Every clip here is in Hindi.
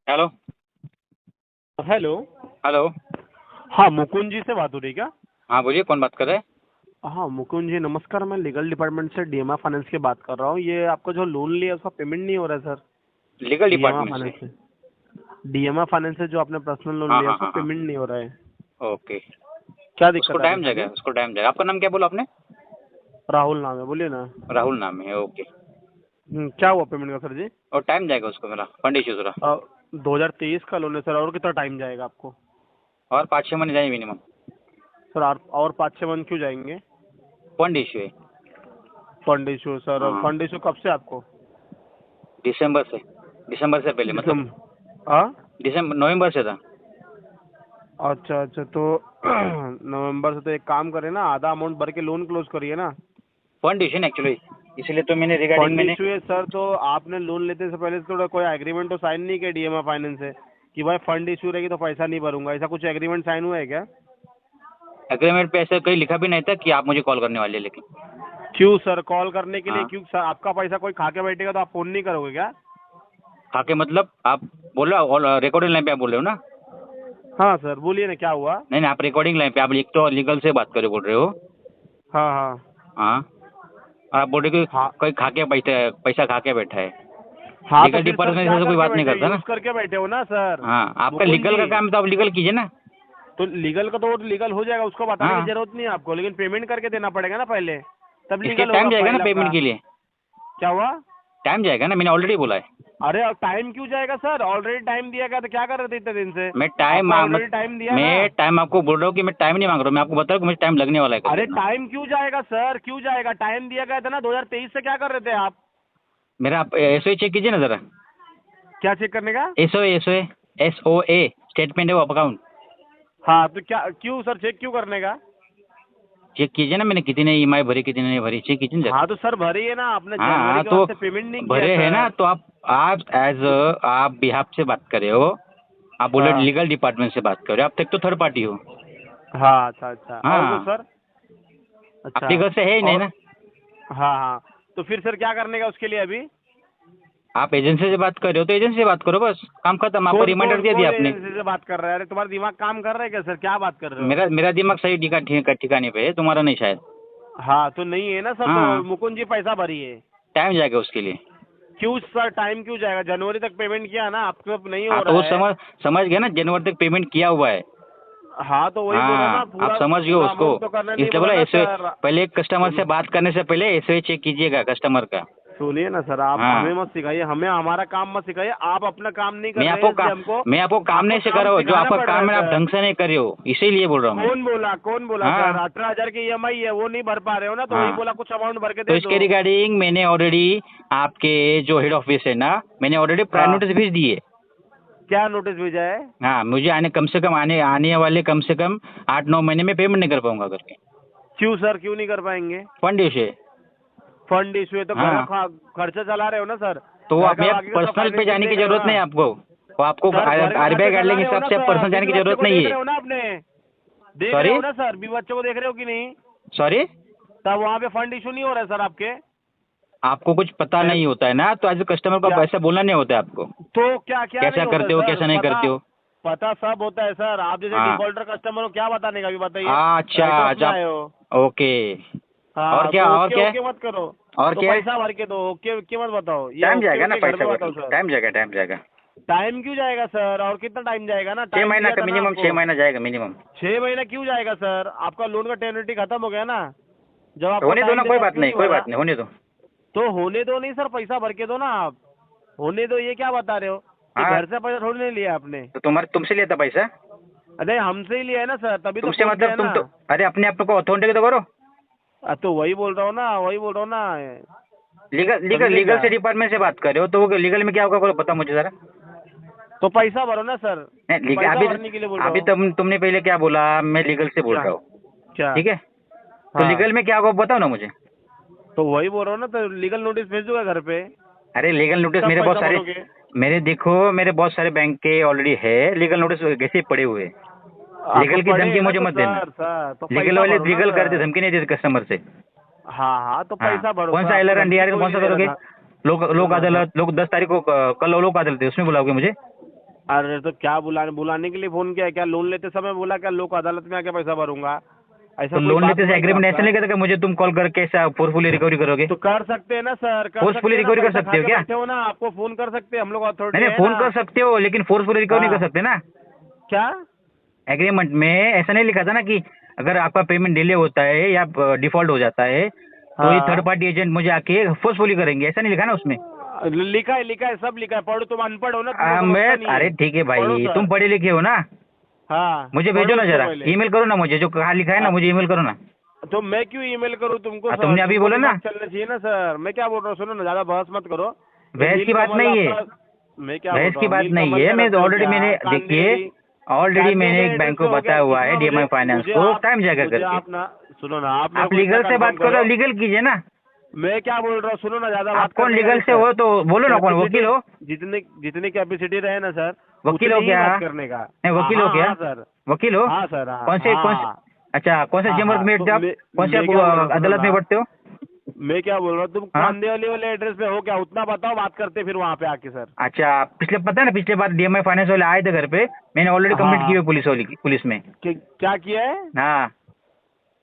हेलो। हेलो। हेलो। हाँ, मुकुंद जी से बात हो रही है क्या? हाँ बोलिए, कौन बात कर रहे हैं? हाँ मुकुंद जी नमस्कार, मैं लीगल डिपार्टमेंट से डीएमआई फाइनेंस की बात कर रहा हूँ। ये आपका जो लोन लिया उसका पेमेंट नहीं हो रहा है सर। लीगल डीएमआई डिपार्टमेंट से? फाइनेंस से डीएमआई फाइनेंस से जो आपने पर्सनल लोन हाँ लिया हाँ उसका हाँ हाँ। पेमेंट नहीं हो रहा है। ओके। क्या उसको दिक्कत आ रही टाइम है सर जाएगा, जी? उसको टाइम जाएगा। आपका नाम क्या बोला आपने? राहुल नाम है, बोलिए ना। राहुल नाम है, ओके। क्या हुआ पेमेंट का सर जी? और टाइम जाएगा उसको, मेरा फंड इश्यू थोड़ा। 2023 का लोन है सर, और कितना टाइम जाएगा आपको? और 5-6 महीने जाएंगे मिनिमम। सर और 5-6 मंथ क्यों जाएंगे? फंड इश्यू है। फंड इशू सर, हाँ, फंड इशू कब से आपको? दिसंबर से। दिसंबर से पहले मतलब। दिसंबर। हाँ। दिसंबर नवंबर से था। अच्छा अच्छा, तो नवंबर से तो एक काम करें ना, आधा अमाउंट भर के लोन क्लोज करिए ना। फंड इश्यू ना एक्चुअली, इसलिए तो मैंने रिगार्डिंग फंड मैंने। इशू है सर, तो आपने लोन लेते से पहले थोड़ा कोई एग्रीमेंट तो साइन नहीं किया डीएमआई फाइनेंस से कि भाई फंड इशू रहेगी तो पैसा नहीं भरूंगा? ऐसा कुछ एग्रीमेंट साइन हुआ है क्या? एग्रीमेंट पे ऐसा कहीं लिखा भी नहीं था कि आप मुझे कॉल करने वाले, लेकिन। क्यों सर, कॉल करने के लिए हाँ। क्यों सर? आपका पैसा कोई खा के बैठेगा तो आप फोन नहीं करोगे क्या? खाके मतलब आप बोल रहे हो, रिकॉर्डिंग लाइन पे आप बोल रहे हो ना? हाँ सर, बोलिए ना क्या हुआ? नहीं नहीं, आप रिकॉर्डिंग लाइन पे आप एक तो लीगल से बात करे बोल रहे हो। हाँ हाँ हाँ। और आप बोल रहे हो कि हाँ कोई खा के पैसा पैसा खा के बैठा है। हाँ, तो लीगल फिर सर डिपार्टमेंट क्या से तो कोई करके बात नहीं बैठे हो? करता ना। यूज करके बैठे हो ना सर। हाँ, आपका मुकुंद लीगल जी, का काम है तो आप लीगल कीजिए ना। तो लीगल का तो लीगल हो जाएगा, उसको बताने की हाँ, जरूरत नहीं है आपको, लेकिन पेमेंट करके देना पड़ेगा ना पहले, तब इसके लीगल होगा टाइम जाएगा ना फाइल पेमेंट आपका। के लिए। क्या हुआ? टाइम जाएगा ना, मैंने ऑलरेडी बोला है। अरे अब टाइम क्यों जाएगा सर? ऑलरेडी टाइम दिया गया, तो क्या कर रहे थे इतने दिन से? मैं टाइम आपको ऑलरेडी टाइम दिया ना। मैं टाइम आपको बोल रहा हूँ कि मैं टाइम नहीं मांग रहा हूँ, मैं आपको बता रहा हूँ कि मुझे टाइम लगने वाला है करके अरे इतना। टाइम क्यों जाएगा सर, क्यों जाएगा? टाइम दिया गया था ना 2023 से, क्या कर रहे थे आप? मेरा आप एस ओ चेक कीजिए ना ज़रा। क्या चेक करने का? S O A statement of account. हाँ तो क्या, क्यों सर चेक क्यों करने का? चेक कीजिए ना, मैंने कितने ईएमआई भरी कितने नहीं भरी, चेक कीजिए ना हाँ जरा। तो सर भरिए ना, आपने हाँ जनवरी हाँ, के तो बाद से पेमेंट नहीं किया भरे हैं ना, सर। तो आप एज आप बिहाफ से बात कर रहे हो। आप बोले हाँ लीगल डिपार्टमेंट से बात कर रहे हो, आप तक तो थर्ड पार्टी हो। हाँ, अच्छा अच्छा, और कुछ हाँ। सर? आप अच्छा। लीगल से है ही नहीं और ना। हाँ हाँ, तो फिर सर क्या करने का उसके लिए अभी? आप एजेंसी से बात कर रहे हो तो एजेंसी से बात करो, बस काम खत्म, आपको कौन रिमाइंडर कौन दे दिया कौन आपने। एजेंसी से बात कर रहा है? अरे तुम्हारा दिमाग काम कर रहा है क्या सर? क्या बात कर रहे हो? मेरा दिमाग सही ठिकाने पे है, तुम्हारा नहीं शायद। हाँ तो नहीं है ना सर, तो हाँ, मुकुंद जी पैसा भरिए। टाइम जाएगा उसके लिए। क्यों सर टाइम क्यों जाएगा? जनवरी तक पेमेंट किया ना, आपको अब नहीं हाँ, हो तो रहा वो है। समझ गया ना, जनवरी तक पेमेंट किया हुआ है। हाँ तो वही बोल रहा हूँ ना, हाँ, आप पूरा समझ गए पूरा उसको। अमाउंट तो करना नहीं इसलिए बोला बोला ना एसओए। सर। पहले कस्टमर से सुनो, बात करने से पहले एसओए चेक कीजिएगा कस्टमर का। सुनिए ना सर, आप हाँ। हमें मत सिखाइए, हमें हमारा काम मत सिखाइए। आप अपना काम नहीं कर मैं रहे आपको हैं इसलिए हमको मैं आपको काम आपको नहीं सिखा काम रहा हूँ, जो सिखाना आपका पड़ रहा है काम है आप सर। ढंग से नहीं कर रहे हो, इसीलिए बोल रहा हूँ मैं। कौन बोला सर? हाँ 18,000 की ईएमआई है, वो नहीं भर पा रहे हो ना, तो वही हाँ। बोला कुछ अमाउंट भर के तो दे इसके दो। रिगार्डिंग मैंने ऑलरेडी आपके जो हेड ऑफिस है ना, मैंने ऑलरेडी प्रायर हाँ, नोटिस भेज दिए। क्या नोटिस भेजा है? हाँ, मुझे कम से कम आने वाले कम से कम 8-9 महीने में पेमेंट नहीं कर पाऊंगा करके। क्यों सर, क्यों नहीं कर पाएंगे? फंड इशू है। फंड इशू है तो घर हाँ, का खर्चा चला रहे हो ना सर। तो घर आप का मेरा बाकी का सब पर्सनल पे फाइनेंसिंग जाने की देख रहे हो जरूरत ना नहीं है आपको। वो आपको सर। घर का आरबीआई खर्चा गाइडलाइन चला के रहे हो हिसाब ना से सर, पर्सनल जाने बीवी की बच्चे जरूरत को नहीं देख है। रहे हो ना अपने? देख रहे सॉरी। हो ना सर, बीवी बच्चे को देख रहे हो कि नहीं? सॉरी। तब वहाँ पे फंड इशू नहीं हो रहा है सर आपके? आपको कुछ पता मैं नहीं होता है ना, तो एज ए कस्टमर को क्या, ऐसा बोलना नहीं होता है आपको। तो क्या क्या कैसा नहीं होता है करते हो सर? कैसा नहीं पता, करते हो। पता सब होता है सर। आप जैसे हाँ। डिफॉल्टर कस्टमर हो, क्या बताने का, अभी बताइए। अच्छा राइट ऑफ में अच्छा आए हो। ओके। और हाँ क्या तो और ओके क्या है? ओके मत करो। और तो क्या है? पैसा भर के दो, ओके ओके मत बताओ, या टाइम ओके जाएगा ना, ओके घर पैसा पे भरने बताओ में सर। टाइम जाएगा, टाइम जाएगा। टाइम क्यों जाएगा सर? और कितना टाइम जाएगा? ना छः टाइम महीना दिया का था ना मिनिमम, आपको। 6 महीना जाएगा मिनिमम। 6 महीना क्यों जाएगा सर? आपका लोन का टेन्योरिटी खत्म हो गया ना, जब आपको होने दो ना, टाइम कोई देता बात क्यों नहीं, नहीं कोई भरा? बात नहीं, होने दो। तो होने दो नहीं सर, पैसा भर के दो ना आप। होने दो, ये क्या बता रहे हो? ये हाँ, घर से पैसा थोड़ी नहीं लिया आपने। तो तुमसे लिया था पैसा। अरे हमसे ही लिया है ना सर, तभी तो तुमसे फोन किया मतलब है तुम ना। तो, अरे अपने आप को अथॉरिटी तो करो। तो वही बोल रहा हूँ ना, वही बोल रहा हूँ ना। लीगल लीगल समझे लीगल क्या? से डिपार्टमेंट से बात कर रहे हो, तो वो लीगल में क्या होगा पता मुझे जरा। तो पैसा भरो ना सर। नहीं, लीगल पैसा अभी भरने के लिए बोल रहा अभी हूँ। तुमने पहले क्या बोला, मैं लीगल से बोल क्या? रहा हूँ। क्या? ठीक है। तो हाँ लीगल में क्या होगा बताओ ना मुझे। तो वही बोल रहा हूँ ना, तो लीगल नोटिस भेज दूंगा घर पे, अरे लीगल नोटिस तब मेरे बहुत पैसा सारे, भरोगे। मेरे बहुत सारे बैंक के ऑलरेडी है लीगल नोटिस कैसे पड़े हुए हैं। तो लीगल की पढ़े धमकी ना मुझे तो मत देना। सर, तो लीगल पैसा वाले भरो ना लीगल करते, सर। धमकी नहीं देते कस्टमर से। हाँ हाँ, तो हाँ, पैसा भरो कौन सर, सा आपको एलआर एंड धमकी डीआर कोई कौन नहीं सा देगा करोगे? था। लोक लोक सुनो अदालत, लोक 10 तारीख को, कल लोक अदालत है, उसमें बुलाओगे मुझे? अरे तो क्या बुलाने के लिए फोन किया है? क्या लोन लेते समय बोला क्या लोक अदालत में आके पैसा भरूंगा? ऐसा तो कोई लोन बात लेते से हुआ एग्रीमेंट क्या ऐसा आपका? नहीं करता कि मुझे तुम कॉल करके ऐसा फोर्सफुली रिकवरी करोगे? तो कर सकते हैं ना सर, कर Forcefully सकते हैं ना, recovery कर पैसा सकते खा हो के क्या? बैठे हो ना, आपको फोन कर सकते हैं, हम लोग नहीं अथॉरिटी नहीं, है फोन ना। कर सकते हो लेकिन फोर्सफुली रिकवरी नहीं हाँ। कर सकते ना। क्या? एग्रीमेंट में ऐसा नहीं लिखा था ना कि अगर आपका पेमेंट डिले होता है या डिफॉल्ट हो जाता है तो ये थर्ड हाँ, पार्टी एजेंट मुझे आके फोर्सफुली करेंगे, ऐसा नहीं लिखा ना उसमें। लिखा है, सब लिखा है। पढ़ो, तुम अनपढ़ हो ना, तुमको मैं समझता नहीं अरे है। ठीक है पढ़ो भाई, सर। तुम पढ़े लिखे हो ना, हाँ, मुझे भेजो पढ़ो ना उसको जरा, पहले। ईमेल करो ना मुझे, जो कहा लिखा है ना मुझे ईमेल करो ना। तो मैं क्यों ईमेल करूँ तुमको हाँ, सर? तुमने अभी तुमको बोला ना। दिमाग चलना चाहिए ना सर। मैं क्या बोल रहा हूँ, सुनो ना, ज्यादा बहस मत करो। ये बहस की बात नीलकमल नहीं है, अपना, मैं क्या बोल बहस रहा की हूँ, बात नहीं नीलकमल है। का मैं करते हो ऑलरेडी क्या? मैंने देखिए, ऑलरेडी मैंने एक बैंक को बताया हुआ है DMI फाइनेंस को, टाइम जाएगा मुझे करके। आप ना, सुनो ना, आप मेरे आप को इतना लीगल से बात कंफर्म करो, करो। लीगल कीजिए ना। मैं क्या बोल रहा हूँ, सुनो ना, ज्यादा आप बात कौन करने का लीगल नहीं से सर। हो तो बोलो ना, कौन वकील हो? जितनी जितनी कैपेसिटी रहे ना सर, वकील उतनी हो ही क्या? बात करने का। नहीं, वकील हो हाँ क्या? हाँ सर। वकील हो? हाँ सर, हाँ कौन से हाँ। अच्छा, कौन से हाँ चेम्बर हाँ, में तो बैठते हो आप? कौन से मैं क्या बोल रहा हूँ, सुनो अदालत में ना, बैठते हो? मैं क्या बोल रहा हूँ, तुम हाँ, कांदे वाले एड्रेस पे हो क्या? उतना बताओ, बात करते फिर वहाँ पे आके सर। अच्छा, पिछले पता है ना, पिछले बार DMI फाइनेंस वाले आए थे घर पे, मैंने ऑलरेडी हाँ कंप्लेंट की हाँ। हुई पुलिस में। क्या किया है? हाँ,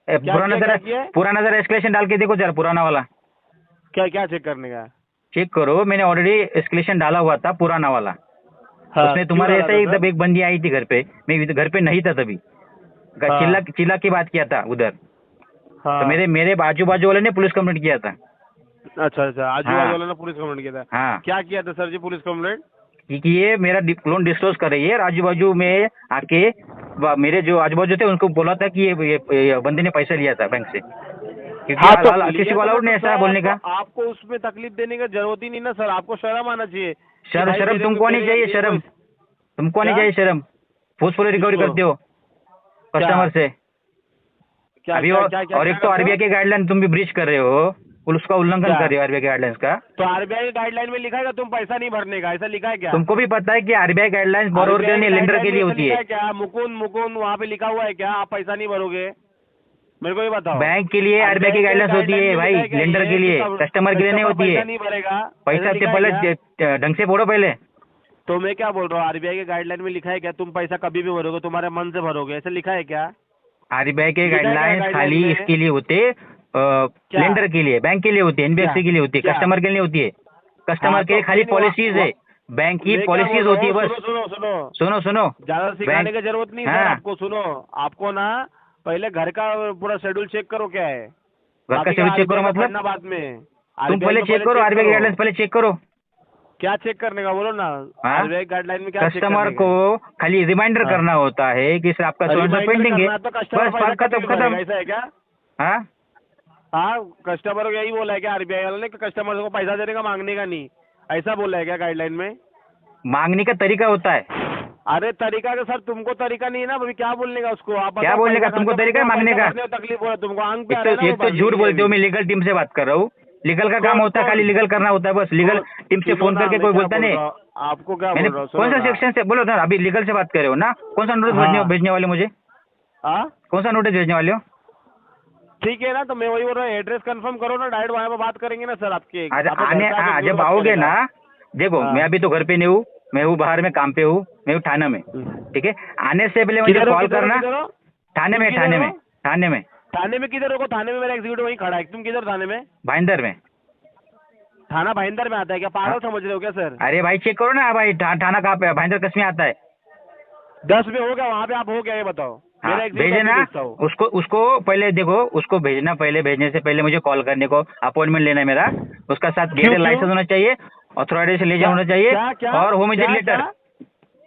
क्या किया, क्या किया है? पुराना जरा एस्केलेशन डाल के देखो जरा, पुराना वाला क्या क्या चेक करने का? चेक करो। मैंने ऑलरेडी एस्केलेशन डाला हुआ था, पुराना वाला। हाँ, उसमें क्यों तुम्हारे डाला ऐसा था ही सर? एक बंदी आई थी घर पे, मैं घर पे नहीं था तभी, चिल्ला हाँ चिल्ला की बात किया था उधर। तो हाँ। मेरे बाजू बाजू वाले ने पुलिस कंप्लेंट किया था। अच्छा अच्छा, आजू बाजू हाँ वालों ने पुलिस कंप्लेंट किया था? हाँ, क्या किया था सर जी पुलिस कंप्लेंट? क्योंकि ये मेरा लोन डिस्क्लोज कर रही है, और आजू बाजू में आके मेरे जो आजू बाजू थे उनको बोला था कि ये बंदे ने पैसा लिया था बैंक से, क्योंकि हाँ, तो किसी लिया को था ना, अलाउड नहीं तो ऐसा सर बोलने का। आपको उसमें तकलीफ देने की जरूरत ही नहीं ना सर, आपको शर्म आना चाहिए कि शर्म भाई शर्म तुमको नहीं चाहिए, शर्म तुमको नहीं क्या? चाहिए शर्म? फोर्सफुली रिकवरी किसको? करते हो क्या कस्टमर से क्या अभी, क्या क्या क्या और क्या एक तो करते RBI हो? के गाइडलाइन तुम भी ब्रीच कर रहे हो, उसका उल्लंघन क्या? कर रहे हो RBI के गाइडलाइंस का। तो आरबीआई गाइडलाइन में लिखा है तुम पैसा नहीं भरने का, ऐसा लिखा है क्या? तुमको भी पता है कि RBI गाइडलाइंस बोरोवर के लिए आरबीआई नहीं, लेंडर गाइडलाइन के में लिए ऐसा होती लिखा है। है क्या? मुकुंद मुकुंद वहाँ पे लिखा हुआ है क्या आप पैसा नहीं भरोगे? मेरे को ये बताओ। बैंक के लिए RBI की गाइडलाइंस होती है भाई, लेंडर के लिए, कस्टमर के लिए नहीं होती पैसा है। नहीं भरेगा, पैसा ऐसा से लिखा है पहले क्या? ढंग से पढ़ो पहले। तो मैं क्या बोल रहा हूँ, आरबीआई के गाइडलाइन में लिखा है क्या तुम पैसा कभी भी भरोगे, तुम्हारे मन से भरोगे, ऐसा लिखा है क्या? RBI के लिखा है क्या गाइडलाइंस गाइडलाइन खाली में? इसके लिए होते, लेंडर के लिए, बैंक के लिए होती है, NBFC के लिए होती है, क्या? कस्टमर के लिए होती है। कस्टमर हाँ, के लिए तो खाली नहीं, पॉलिसीज है, बैंक की मैं क्या बोल पॉलिसीज रहा होती है हूँ, बस। सुनो सुनो सुनो, सुनो सुनो, ज्यादा सिखाने की जरूरत नहीं सर हाँ, आपको। सुनो, आपको ना पहले घर का पूरा शेड्यूल चेक करो क्या है, घर का बाकी शेड्यूल चेक RBI करो का मतलब? पढ़ना बाद में। तुम RBI पहले को चेक करो, RBI की गाइडलाइंस पहले चेक करो। क्या चेक करने का बोलो ना? हाँ, आरबीआई गाइडलाइन में क्या चेक कस्टमर करने का को है? खाली रिमाइंडर हाँ, करना होता है कि सर आपका रिमाइंडर पेंडिंग है, करना है तो कस्टमर बस पैसा कभी खत्म भी खत्म। भरेगा, ऐसा है क्या? हाँ, हाँ, कस्टमर को यही बोला है क्या आरबीआई वालों ने कि कस्टमर को पैसा देने का, मांगने का नहीं, ऐसा बोला है क्या गाइडलाइन में? मांगने का तरीका होता है। अरे तरीका का सर तुमको तरीका नहीं है ना, अभी क्या बोलने का उसको? आप क्या बताओ, बोलने का पैसा तुमको खा के तरीका है पैसा मांगने का? भरने में तकलीफ हो रहा है तुमको, आंग पे आ रहा है ना एक वो तो भरने झूठ के लिए बोलते हो, अभी। मैं लीगल टीम से बात कर रहा हूँ। लीगल का काम कौन होता है, खाली कौन लीगल करना होता है बस, लीगल टीम से सुनो फोन ना, करके मैं कोई क्या बोलता बोल नहीं। रहा हूँ, आपको क्या मैंने बोल रहा हूँ, कौन सुनो सा ना। सेक्शन से बोलो ना, अभी लीगल से बात कर रहे हो ना? कौन सा नोटिस हाँ भेजने वाले मुझे? हाँ, कौन सा नोटिस भेजने वाले हो? ठीक है ना, तो मैं वही बोल रहा हूँ, एड्रेस कंफर्म करो ना, डायरेक्ट वहाँ पे बात करेंगे ना सर आपके। आज आपको घर आने, पे आके हाँ, झूठ जब मत आओगे चलेगा। ना, देखो हाँ। मैं अभी तो घर पे नहीं हूँ, मैं हूँ बाहर में, काम पे हूँ, मैं हूँ थाना में, ठीक है? आने से पहले मुझे किधर हो, कॉल किधर हो, करना। किधर हो? थाने में, तुम किधर थाने हो? में, थाने में, थाने में किधर हो? थाने में मेरा एग्जीक्यूटिव वहीं खड़ा है, तुम किधर थाने में? भाईंदर में। थाना भाईंदर में आता है क्या? पागल समझ रहे हो क्या सर? अरे भाई चेक करो ना भाई, थाना कहाँ पे है? भाईंदर कस में आता है? 10 में हो गया, वहाँ पे आप हो गया ये बताओ। हाँ, मेरा एग्जीक्यूटिव भेजना अभी भेजता हूँ। उसको पहले देखो, उसको भेजना, पहले भेजने से पहले मुझे कॉल करने को, अपॉइंटमेंट लेना है मेरा, उसका साथ क्यों DRA क्यों? लाइसेंस होना चाहिए, ऑथोराइजेशन लेजर होना चाहिए, क्या क्या और होम विजिट क्या लेटर, क्या?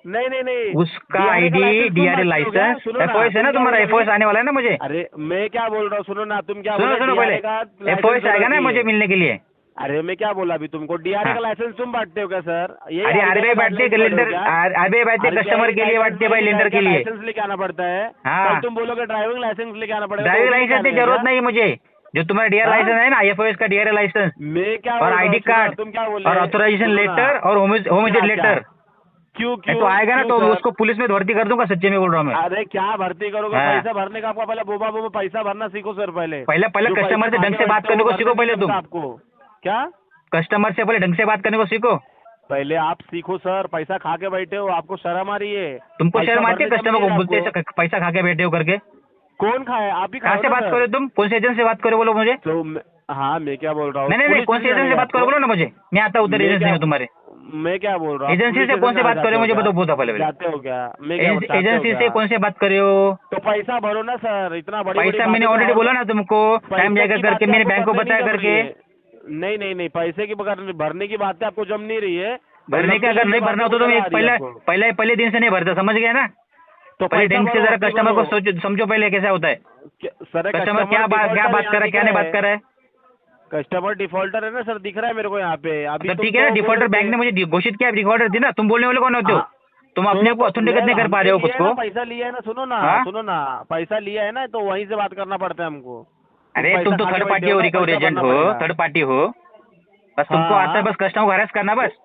नहीं नहीं नहीं, उसका DRA का ID, लाइसेंस तुम DRA बांटते हो क्या? लाइसेंस, सुनो ना, FOS है तुम ना क्या तुम्हारा, बोल रहे FOS आने वाला है ना मुझे? अरे मैं क्या बोल रहा हूँ, सुनो ना, तुम क्या सुनो बोले? सुनो DRA पहले, का लाइसेंस FOS होना आएगा ना चाहिए। मुझे मिलने के लिए। अरे मैं क्या बोला अभी तुमको, DRA हाँ। का लाइसेंस तुम बांटते हो क्या सर? ये अरे RBI बांटते हैं, लेंडर RBI बांटते हैं, कस्टमर के लिए बांटते हैं भाई, लेंडर के लिए। लाइसेंस लेके आना पड़ता है। हाँ। कल तुम बोलोगे ड्राइविंग लाइसेंस लेके आना पड़ेगा, ड्राइविंग तो लाइसेंस की लेके जरूरत आने नहीं है मुझे, जो तुम्हारा DRA हाँ? लाइसेंस है ना, FOS का DRA लाइसेंस, मैं क्या और बोल रहा हूँ, ID सुनो ना, कार्ड, तुम क्या बोले? और ऑथोराइजेशन सुनो ना। लेटर, और होम विजिट क्या- लेटर। क्यों नहीं क्यों तो आएगा ना, क्यों तो सर? उसको पुलिस में भर्ती कर दूंगा, सच्चे में बोल रहा हूँ मैं। अरे क्या भर्ती करोगे? हाँ। पैसा भरने का आपका पहले बोबा पैसा भरना सीखो सर पहले। पहले जो कस्टमर से पैसे ढंग से मांगे बात बैठते करने हो, को वो सीखो भरने पहले नहीं तुम। जमता आपको क्या? कस्टमर से पहले ढंग से बात करने को सीखो। पहले आप सीखो सर, पैसा खा के बैठे हो, आपको शर्म आ रही है? तुमको पैसा शर्म आती है भरने कस्टमर जम को नहीं बोलते रहा आपको? पैसा खा के बैठे हो करके? कौन खाए? आप ही कहाँ खाओ से ना बात सर। करो तुम? कौन से एजेंट से बात करो बोलो मुझे? तो हाँ, मैं क्या बोल रहा हूँ? नहीं नहीं नहीं, पुलिस कौन से स्टेशन एजेंट से जाना बात करो आपको? बोलो ना मुझे, मैं आता हूँ उधर मैं एजेंसी क्या में तुम्हारे। मैं क्या बोल रहा हूँ? एजेंसी पुलिस से कौन स्टेशन से बात जाना कर रहे हो मुझे चाहते बताओ, हो बहुत क्या? पहले जाते हो क्या? मैं क्या चाहते हो एजेंसी से क्या? कौन से बात कर रहे हो? तो पैसा भरो ना सर, इतना बड़ी बड़ी पैसा मैंने बातें ऑलरेडी तो बोला ना तुमको, टाइम पैसे जाएगा की करके, बातें मैंने आपको बैंक को करने बताया नहीं जम रही करके। है। नहीं नहीं नहीं, पैसे की भरने की बातें आपको जम नहीं रही है। भरने का अगर नहीं भरना होता तो मैं पहले दिन से नहीं भरता, समझ गया ना? तो पहले पैसा ढंग से भरो, जरा अभी कस्टमर को भरो। समझो पहले कैसा होता है। सर कस्टमर क्या बात कर रहा है, क्या नहीं बात कर रहा है? कस्टमर डिफॉल्टर है ना सर, दिख रहा है मेरे को यहाँ पे। अभी तो तुम ठीक है ना, तो बोल डिफॉल्टर रहे बैंक थे। ने मुझे घोषित किया, डिफॉल्टर थी ना, तुम बोलने वाले कौन होते हो? हाँ, तुम अपने आप को ऑथेंटिकेट नहीं कर पा रहे हो हमसे खुद लिया है को। ना, पैसा लिया है ना, हाँ? सुनो ना, पैसा लिया है ना, तो वहीं से बात करना पड़ता है हमको। अरे तुम पैसा तो खा के थर्ड बैठे पार्टी हो, ना, रिकवरी पैसा एजेंट भरना हो, पड़ेगा। थर्ड पार्टी हो, बस तुमको आता है बस कस्टमर को हरेस करना बस।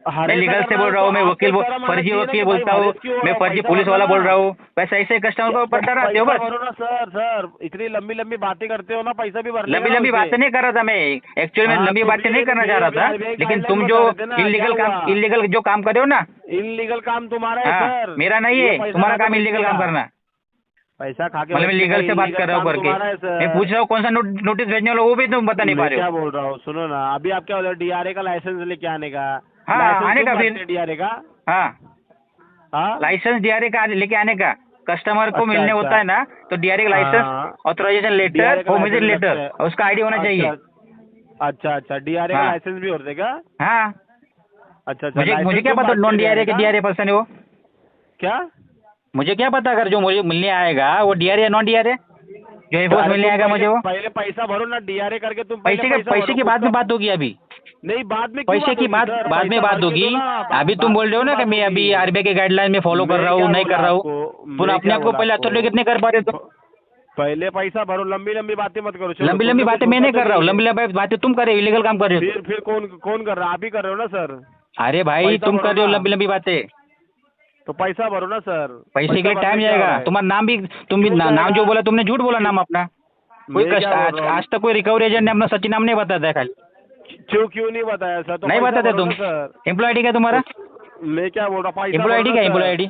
मैं लीगल से बोल रहा हूँ, मैं वकील फर्जी वकील बोलता हूँ, मैं फर्जी पुलिस वाला बोल रहा हूँ, वैसे ऐसे कस्टमर को पड़ता रहते हो पैसा बस। भरो ना सर। सर इतनी लंबी लंबी बातें करते हो ना, पैसा भी भरने लंबी लंबी बातें नहीं कर रहा था मैं, एक्चुअली में हाँ, लंबी तो बातें नहीं फिर करना चाह रहा अभी था, RBI लेकिन guideline तुम बता जो रहे थे ना, क्या हुआ? इलीगल जो काम कर रहे हो ना, इनलीगल काम तुम्हारा है हाँ, सर। मेरा नहीं ये है, पैसा तुम्हारा खा के काम बैठ इलीगल गया। काम करना। पैसा खा के मतलब मैं बैठ लीगल गया, से बात illegal कर रहा हूँ काम करके, तुम्हारा है सर। मैं पूछ रहा हूँ कौन सा नोटिस भेजने वाला वो भी तुम बता नहीं पा मैं रहे क्या हो। बोल रहा हूँ, सुनो ना, अभी आप क्या बोल रहे हो? DRA का लाइसेंस लेके आने का। हाँ, लाइसेंस आने तुम का भरते फिर। DRA का? हाँ, हाँ, लाइसेंस डीआरए का लेके आने का, कस्टमर को अच्छा मिलने अच्छा। होता है ना, तो डीआरए का लाइसेंस, हाँ, ऑथराइजेशन लेटर, DRA का होम विजिट लाइसेंस लेटर, लगता है। और उसका आईडी होना चाहिए। अच्छा अच्छा, DRA का हाँ लाइसेंस भी होता है क्या? हाँ, अच्छा अच्छा, मुझे लाइसेंस क्या तुम पता बात नॉन करके डीआरए आने के का? डीआरए पर्सन है वो, क्या? मुझे क्या पता अगर जो मुझे मिलने आएगा वो डीआरए या नॉन डीआरए, जो एयरफोर्स अरे मिलने तुम आएगा मुझे वो। पहले पैसा भरो ना, DRA करके तुम पहले पैसे भरो की खुद बाद का। में बात होगी अभी, नहीं, बाद में क्यों पैसे की होगी बात सर? बाद में पैसा बात भर के होगी। दो ना, अभी तुम बोल रहे हो ना कि बाद में मैं बात अभी होगी। आरबीआई के गाइडलाइन में फॉलो कर मैं रहा हूँ, क्या नहीं बोला कर रहा हूँ, आपको? तुम मैं अपने क्या आप को बोला पहले आपको? ऑथेंटिकेट नहीं कर पा रहे हो तुम। पहले पैसा भरो, लंबी लंबी बातें मत करो। चलो, लंबी तुमने लंबी कुछ बातें मैं सोचा नहीं तो कर रहा हूँ, है? लंबी लंबी बातें तुम कर रहे हो, इलीगल काम कर रहे हो तुम। फिर कौन कर रहा है? आप ही कर रहे हो ना सर? अरे भाई पैसा तुम भरो कर रहे हो ना। लंबी लंबी बातें, तो पैसा भरो ना सर। पैसे के लिए पैसा टाइम भरने क्या हो जाएगा। रहा है? तुम्हारा नाम भी, तुम भी क्यों नाम जाएगा? जो बोला तुमने झूठ बोला नाम अपना। कोई मैं क्या बोल आज रहा हूँ? आज तक कोई रिकवरी एजेंट ने अपना सच्ची नाम नहीं बताया था खाली, क्यों नहीं बताया सर? तो नहीं पैसा बताते भरो तुम। ना सर। एम्प्लॉय आईडी क्या तुम्हारा? मैं क्या बोल रहा हूँ? पैसा एम्प्लॉय भरो आईडी ना क्या? सर। Employ ID?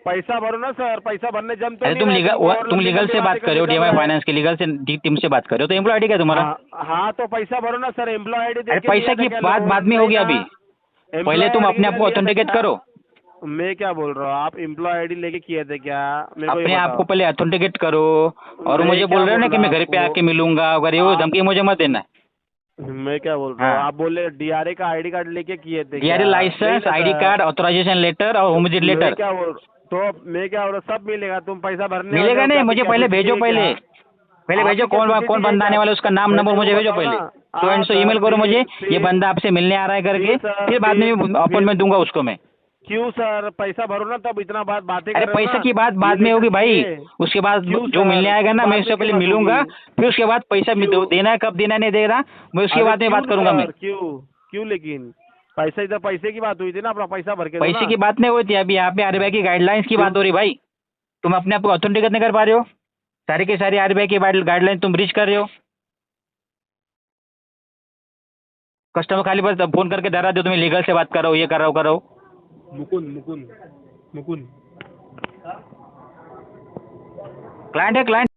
पैसा भरो ना सर, पैसा भरने जम तो अरे नहीं तुम रहा है तुमको, और तुम लंबी लीगल लंबी से बात बातें कर रहे हो, करने जम डीएमआई रहा है। फाइनेंस के लीगल से टीम से बात कर रहे हो, तो एम्प्लॉय आईडी क्या तुम्हारा? हाँ, तो पैसा भरो ना सर, एम्प्लॉय आईडी अरे पैसा की बात बाद में होगी, अभी पहले तुम अपने आप को ऑथेंटिकेट करो। मैं क्या बोल रहा हूँ, आप एम्प्लॉय आईडी लेके किए थे क्या? मेरे को ये अपने आप बताओ। को पहले ऑथेंटिकेट करो, और मैं मुझे क्या बोल रहे हो ना बोल कि रहा मैं घर पे आपको? आके मिलूंगा, अगर ये वो धमकी मुझे मत देना है। मैं क्या बोल रहा हूँ, हाँ। आप बोले DRA का आईडी कार्ड लेके किए थे डीआरए क्या? लाइसेंस, नहीं ना ID sir. Card, authorisation letter और होम विजिट मैं लेटर क्या बोल तो मैं क्या बोल रहा हूँ, सब मिलेगा? तुम पैसा भरने वाले मिलेगा हो नहीं, क्या? मुझे आपकी पहले capacity भेजो, है पहले क्या? भेजो आपकी कौन capacity बंदा है आने क्या? वाला है, उसका नाम पहले नंबर वो मुझे भेजो बताओ पहले, ना। तो एंड से ईमेल करो मुझे, ये बंदा आपसे मिलने आ रहा है करके, फिर बाद में अपॉइंटमेंट दूंगा उसको मैं। क्यों सर? पैसा भरो ना, तब इतना बातें अरे कर रहे हो पैसे ना। की बात ये बाद में लेटर होगी भाई, चाहिए। उसके बाद क्यों जो सर? मिलने आएगा ना, बाद मैं में उससे क्यों पहले बात मिलूंगा, होगी? फिर उसके बाद पैसा क्यों? देना है, कब देना नहीं देना, मैं उसके अरे बाद में क्यों बात करूंगा मैं। सर? क्यों लेकिन पैसा, इधर पैसे की बात हुई थी ना, अपना पैसा भर के दो पैसे ना। की बात नहीं होती, अभी यहाँ पे आरबीआई की गाइडलाइंस की बात हो रही भाई। तुम अपने आप को ऑथेंटिकेट नहीं कर पा रहे हो, सारी की सारी आरबीआई की गाइडलाइन तुम ब्रीच कर रहे हो। कस्टमर खाली बस फोन करके डरा दो, तुम्हें लीगल से बात कर रहा हूँ, ये कर रहा हूँ। मुकुंद क्लाइंट है, क्लाइंट